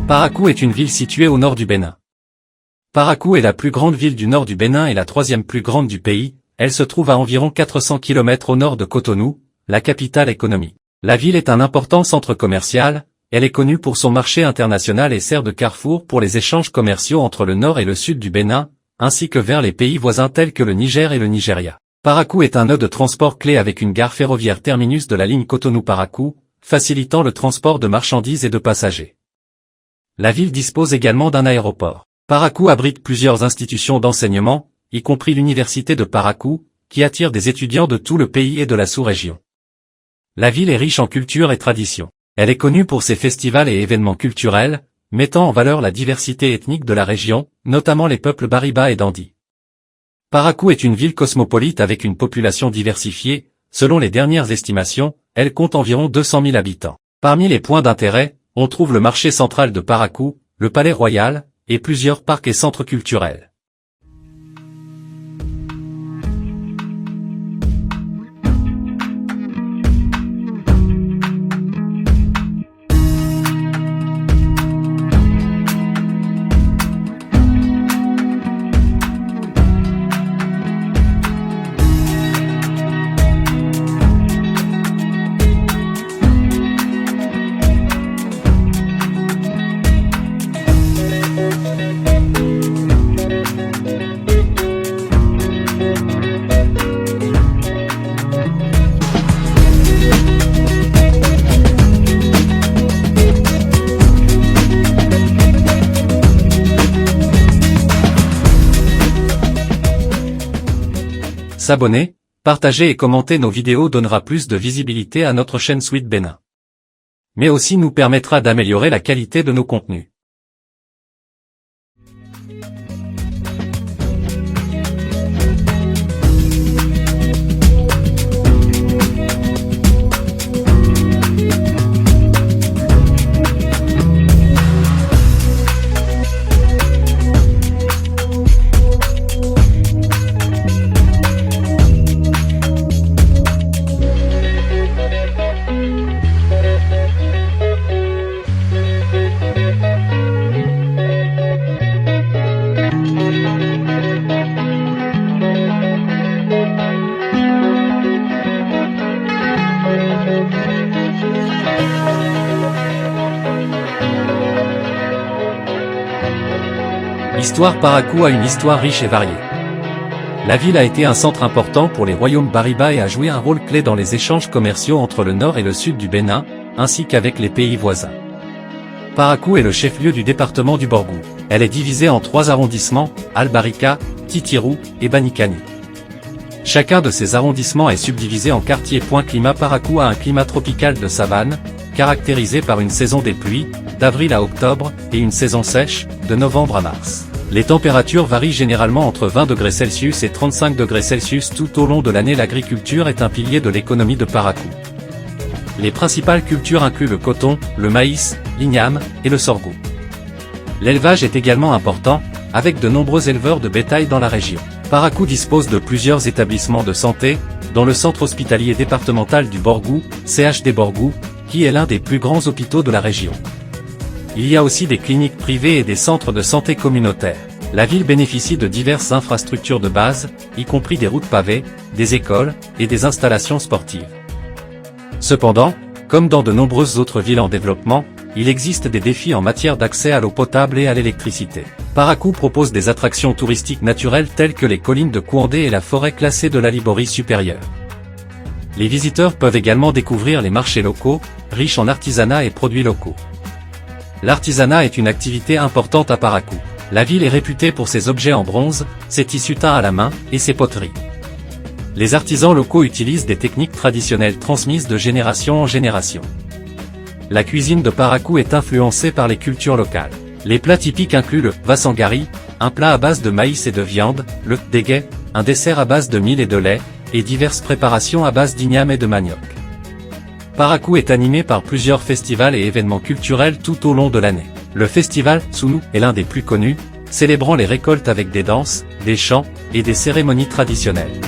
Parakou est une ville située au nord du Bénin. Parakou est la plus grande ville du nord du Bénin et la troisième plus grande du pays. Elle se trouve à environ 400 km au nord de Cotonou, la capitale économique. La ville est un important centre commercial, elle est connue pour son marché international et sert de carrefour pour les échanges commerciaux entre le nord et le sud du Bénin, ainsi que vers les pays voisins tels que le Niger et le Nigeria. Parakou est un nœud de transport clé avec une gare ferroviaire terminus de la ligne Cotonou-Parakou, facilitant le transport de marchandises et de passagers. La ville dispose également d'un aéroport. Parakou abrite plusieurs institutions d'enseignement, y compris l'université de Parakou, qui attire des étudiants de tout le pays et de la sous-région. La ville est riche en culture et tradition. Elle est connue pour ses festivals et événements culturels, mettant en valeur la diversité ethnique de la région, notamment les peuples Bariba et Dandi. Parakou est une ville cosmopolite avec une population diversifiée. Selon les dernières estimations, elle compte environ 200 000 habitants. Parmi les points d'intérêt, on trouve le marché central de Parakou, le palais royal, et plusieurs parcs et centres culturels. S'abonner, partager et commenter nos vidéos donnera plus de visibilité à notre chaîne Sweet Bénin. Mais aussi nous permettra d'améliorer la qualité de nos contenus. L'histoire Parakou a une histoire riche et variée. La ville a été un centre important pour les royaumes Bariba et a joué un rôle clé dans les échanges commerciaux entre le nord et le sud du Bénin, ainsi qu'avec les pays voisins. Parakou est le chef-lieu du département du Borgou. Elle est divisée en 3 arrondissements, Al-Barika, Titirou et Banikani. Chacun de ces arrondissements est subdivisé en quartiers. Climat Parakou a un climat tropical de savane, caractérisé par une saison des pluies, d'avril à octobre, et une saison sèche, de novembre à mars. Les températures varient généralement entre 20 degrés Celsius et 35 degrés Celsius tout au long de l'année. L'agriculture est un pilier de l'économie de Parakou. Les principales cultures incluent le coton, le maïs, l'igname et le sorgho. L'élevage est également important, avec de nombreux éleveurs de bétail dans la région. Parakou dispose de plusieurs établissements de santé, dont le centre hospitalier départemental du Borgou, CHD Borgou, qui est l'un des plus grands hôpitaux de la région. Il y a aussi des cliniques privées et des centres de santé communautaires. La ville bénéficie de diverses infrastructures de base, y compris des routes pavées, des écoles, et des installations sportives. Cependant, comme dans de nombreuses autres villes en développement, il existe des défis en matière d'accès à l'eau potable et à l'électricité. Parakou propose des attractions touristiques naturelles telles que les collines de Kouandé et la forêt classée de la Liborie supérieure. Les visiteurs peuvent également découvrir les marchés locaux, riches en artisanat et produits locaux. L'artisanat est une activité importante à Parakou. La ville est réputée pour ses objets en bronze, ses tissus teints à la main, et ses poteries. Les artisans locaux utilisent des techniques traditionnelles transmises de génération en génération. La cuisine de Parakou est influencée par les cultures locales. Les plats typiques incluent le vasangari, un plat à base de maïs et de viande, le dégay, un dessert à base de mil et de lait, et diverses préparations à base d'igname et de manioc. Parakou est animé par plusieurs festivals et événements culturels tout au long de l'année. Le festival Tsounou est l'un des plus connus, célébrant les récoltes avec des danses, des chants et des cérémonies traditionnelles.